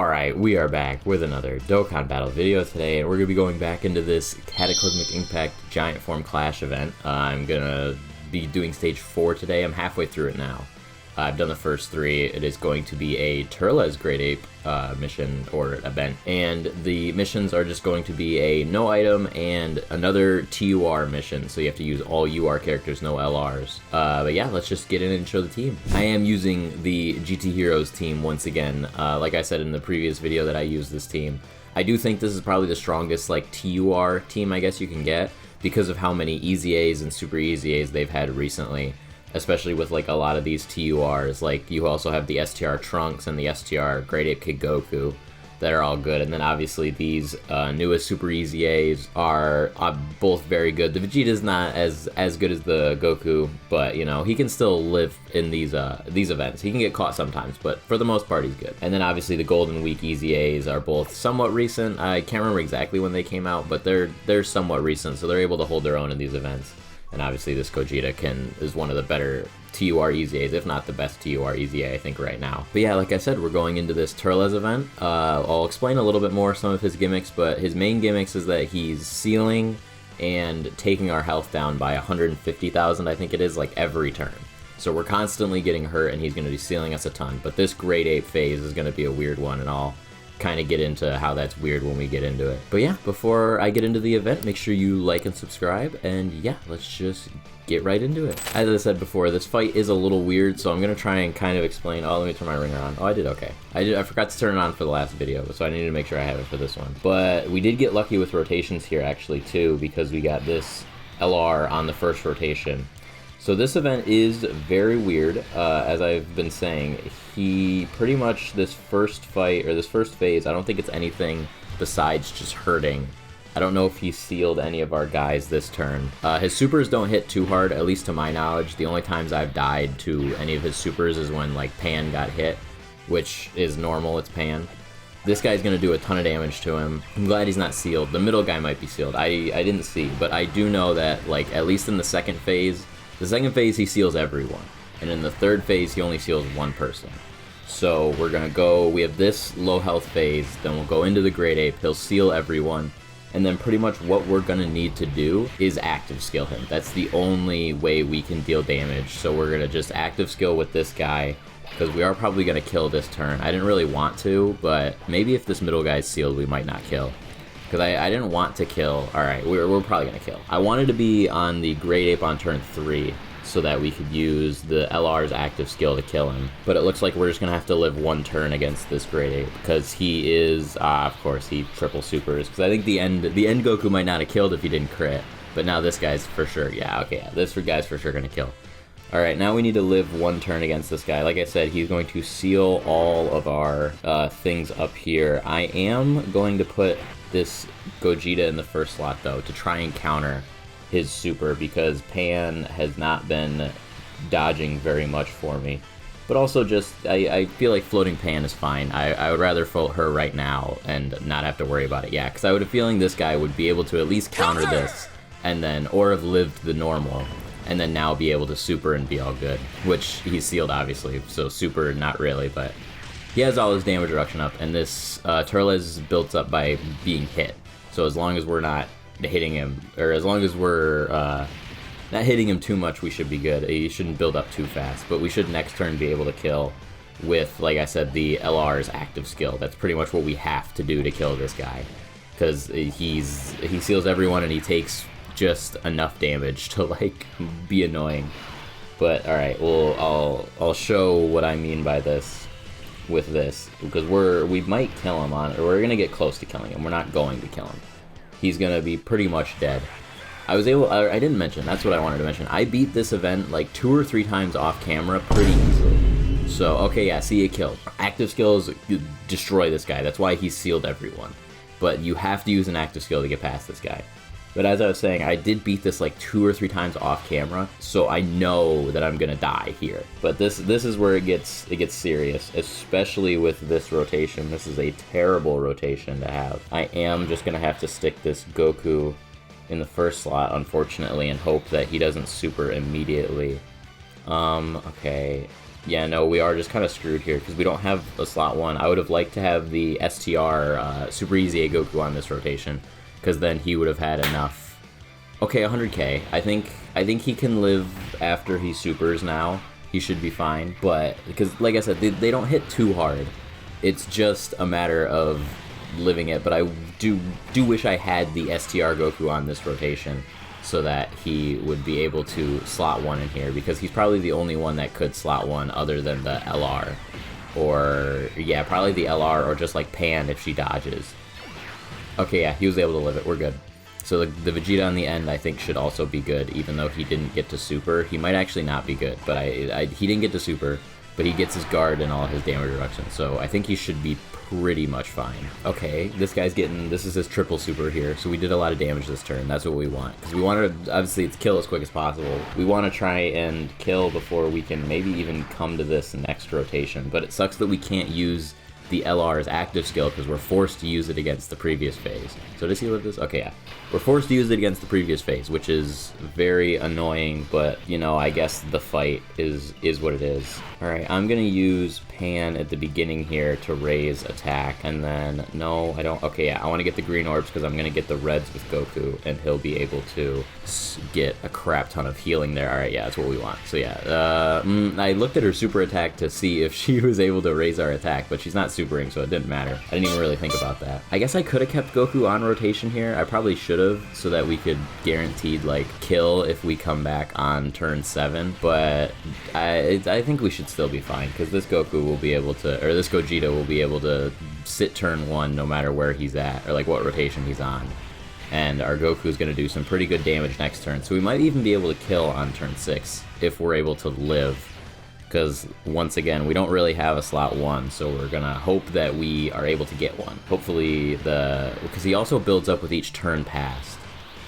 Alright, we are back with another Dokkan battle video today, and we're going to be going back into this Cataclysmic Impact Giant Form Clash event. I'm going to be doing stage 4 today. I'm halfway through it now. I've done the first 3. It is going to be a TURLES Great Ape mission or event, and the missions are just going to be a no item and another TUR mission, so you have to use all UR characters, no LRs. But yeah, let's just get in and show the team. I am using the GT Heroes team once again. Like I said in the previous video that I used this team. I do think this is probably the strongest like TUR team I guess you can get because of how many Easy A's and Super Easy A's they've had recently. Especially with like a lot of these TURs, like you also have the STR Trunks and the STR Great Ape Kid Goku that are all good, and then obviously these newest Super Easy A's are both very good. The Vegeta's not as good as the Goku, but you know, he can still live in these events. He can get caught sometimes, but for the most part he's good. And then obviously the Golden Week Easy A's are both somewhat recent. I can't remember exactly when they came out, but they're somewhat recent, so they're able to hold their own in these events. And obviously this Gogeta is one of the better TUR Easy A's, if not the best TUR Easy A, I think, right now. But yeah, like I said, we're going into this TURLES event. I'll explain a little bit more some of his gimmicks, but his main gimmicks is that he's sealing and taking our health down by 150,000, I think it is, like every turn. So we're constantly getting hurt, and he's going to be sealing us a ton. But this Great Ape phase is going to be a weird one, and I'll kind of get into how that's weird when we get into it. But yeah, before I get into the event, make sure you like and subscribe, and yeah, let's just get right into it. As I said before, this fight is a little weird, so I'm gonna try and kind of explain. Oh, let me turn my ringer on. Oh, I did okay. I forgot to turn it on for the last video, so I needed to make sure I have it for this one. But we did get lucky with rotations here actually too, because we got this LR on the first rotation. So this event is very weird, as I've been saying. He pretty much, this first fight, or this first phase, I don't think it's anything besides just hurting. I don't know if he sealed any of our guys this turn. His supers don't hit too hard, at least to my knowledge. The only times I've died to any of his supers is when like Pan got hit, which is normal, it's Pan. This guy's gonna do a ton of damage to him. I'm glad he's not sealed. The middle guy might be sealed. I didn't see, but I do know that like at least in the second phase he seals everyone, and in the third phase he only seals one person. So we're gonna go, we have this low health phase, then we'll go into the Great Ape, he'll seal everyone, and then pretty much what we're gonna need to do is active skill him. That's the only way we can deal damage, so we're gonna just active skill with this guy, because we are probably gonna kill this turn. I didn't really want to, but maybe if this middle guy's sealed we might not kill. Because I didn't want to kill. Alright, we're probably going to kill. I wanted to be on the Great Ape on turn 3 so that we could use the LR's active skill to kill him. But it looks like we're just going to have to live one turn against this Great Ape because he is, of course, he triple supers. Because I think the end Goku might not have killed if he didn't crit. But now this guy's for sure, yeah, okay, yeah, this guy's for sure going to kill. Alright, now we need to live one turn against this guy. Like I said, he's going to seal all of our things up here. I am going to put this Gogeta in the first slot though to try and counter his super, because Pan has not been dodging very much for me. But also just, I feel like floating Pan is fine. I would rather float her right now and not have to worry about it. Yeah, because I would have a feeling this guy would be able to at least counter this, and then, or have lived the normal, and then now be able to super and be all good. Which he's sealed obviously, so super not really, but he has all his damage reduction up, and this TURLES is built up by being hit. So as long as we're not hitting him, or as long as we're not hitting him too much, we should be good. He shouldn't build up too fast, but we should next turn be able to kill with, like I said, the LR's active skill. That's pretty much what we have to do to kill this guy, because he seals everyone and he takes just enough damage to like be annoying. But alright, well, I'll show what I mean by this. With this, because we might kill him on, or we're gonna get close to killing him. We're not going to kill him. He's gonna be pretty much dead. I didn't mention, that's what I wanted to mention. I beat this event like 2 or 3 times off camera pretty easily. So, okay, yeah, see, it killed. Active skills destroy this guy. That's why he sealed everyone. But you have to use an active skill to get past this guy. But as I was saying, I did beat this like 2 or 3 times off camera, so I know that I'm gonna die here. But this is where it gets serious, especially with this rotation. This is a terrible rotation to have. I am just gonna have to stick this Goku in the first slot, unfortunately, and hope that he doesn't super immediately. Okay. Yeah, no, we are just kind of screwed here because we don't have a slot 1. I would have liked to have the STR Super Easy A Goku on this rotation, because then he would have had enough. Okay, 100k. I think he can live after he supers now. He should be fine, but because like I said, they don't hit too hard. It's just a matter of living it. But I do wish I had the STR Goku on this rotation, so that he would be able to slot 1 in here, because he's probably the only one that could slot 1 other than the LR. Or, yeah, probably the LR, or just like Pan if she dodges. Okay, yeah, he was able to live it, we're good. So the Vegeta on the end I think should also be good, even though he didn't get to super. He might actually not be good, but he didn't get to super, but he gets his guard and all his damage reduction, so I think he should be pretty much fine. Okay, this is his triple super here, so we did a lot of damage this turn. That's what we want, because we wanted to, obviously, it's kill as quick as possible. We want to try and kill before we can maybe even come to this next rotation, but it sucks that we can't use the LR's active skill because we're forced to use it against the previous phase. So does he live this? Okay, yeah. We're forced to use it against the previous phase, which is very annoying, but, you know, I guess the fight is what it is. Alright, I'm gonna use Pan at the beginning here to raise attack, and then, no, I don't, okay, yeah, I want to get the green orbs because I'm gonna get the reds with Goku, and he'll be able to get a crap ton of healing there. Alright, yeah, that's what we want. So yeah, I looked at her super attack to see if she was able to raise our attack, but she's not supering, so it didn't matter. I didn't even really think about that. I guess I could have kept Goku on rotation here. I probably should have, so that we could guaranteed, like, kill if we come back on turn 7, but I think we should still be fine, because this Goku will be able to, or this Gogeta will be able to sit turn 1 no matter where he's at, or like what rotation he's on. And our Goku is going to do some pretty good damage next turn, so we might even be able to kill on turn 6 if we're able to live. Because, once again, we don't really have a slot 1, so we're gonna hope that we are able to get one. Hopefully because he also builds up with each turn passed,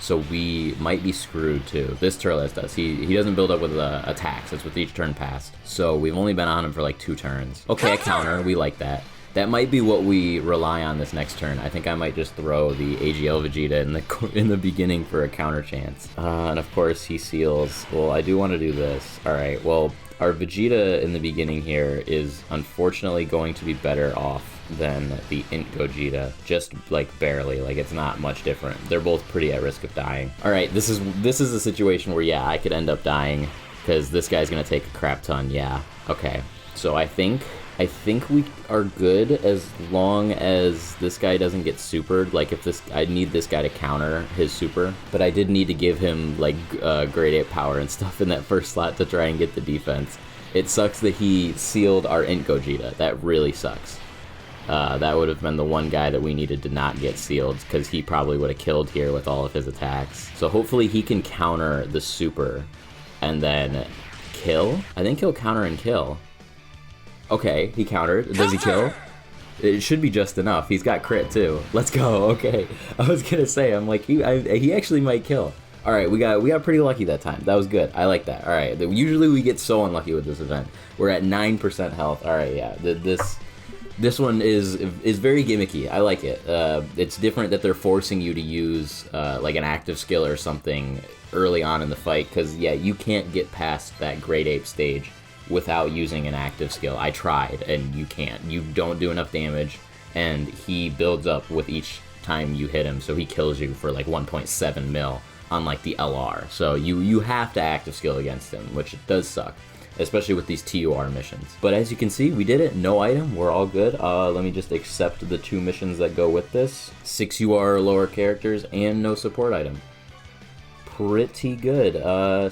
so we might be screwed too. This TURLES does. He doesn't build up with attacks, it's with each turn passed. So we've only been on him for like 2 turns. Okay, a counter, we like that. That might be what we rely on this next turn. I think I might just throw the AGL Vegeta in the beginning for a counter chance. And of course he seals. Well, I do want to do this. Alright, well, our Vegeta in the beginning here is unfortunately going to be better off than the Int Gogeta, just like barely, like it's not much different. They're both pretty at risk of dying. Alright, this is a situation where, yeah, I could end up dying, because this guy's gonna take a crap ton, yeah. Okay, so I think we are good as long as this guy doesn't get supered. Like I need this guy to counter his super, but I did need to give him like grade 8 power and stuff in that first slot to try and get the defense. It sucks that he sealed our Int Gogeta. That really sucks. That would have been the one guy that we needed to not get sealed, because he probably would have killed here with all of his attacks. So hopefully he can counter the super and then kill. I think he'll counter and kill. Okay, he countered. Does he kill? It should be just enough. He's got crit too. Let's go. Okay, I was gonna say, I'm like, he actually might kill. All right, we got pretty lucky that time. That was good. I like that. All right, usually we get so unlucky with this event. We're at 9% health. All right, yeah. This one is very gimmicky. I like it. It's different that they're forcing you to use like an active skill or something early on in the fight, because yeah, you can't get past that grade 8 stage without using an active skill. I tried, and you can't. You don't do enough damage, and he builds up with each time you hit him, so he kills you for like 1.7 mil on like the LR. So you have to active skill against him, which does suck, especially with these TUR missions. But as you can see, we did it. No item. We're all good. Let me just accept the 2 missions that go with this. 6 UR lower characters and no support item. Pretty good.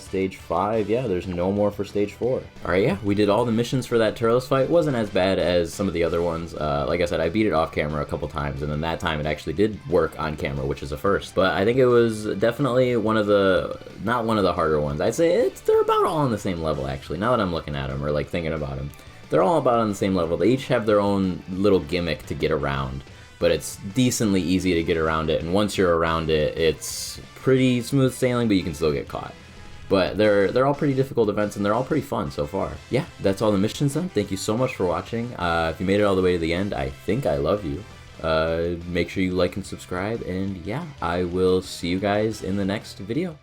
Stage 5, yeah, there's no more for stage 4. Alright, yeah, we did all the missions for that TURLES fight. It wasn't as bad as some of the other ones. Like I said, I beat it off camera a couple times, and then that time it actually did work on camera, which is a first. But I think it was definitely not one of the harder ones. I'd say they're about all on the same level, actually, now that I'm looking at them, or like thinking about them. They're all about on the same level. They each have their own little gimmick to get around, but it's decently easy to get around it, and once you're around it, it's pretty smooth sailing, but you can still get caught. But they're all pretty difficult events, and they're all pretty fun so far. Yeah, that's all the missions done. Thank you so much for watching. If you made it all the way to the end, I think I love you. Make sure you like and subscribe, and yeah, I will see you guys in the next video.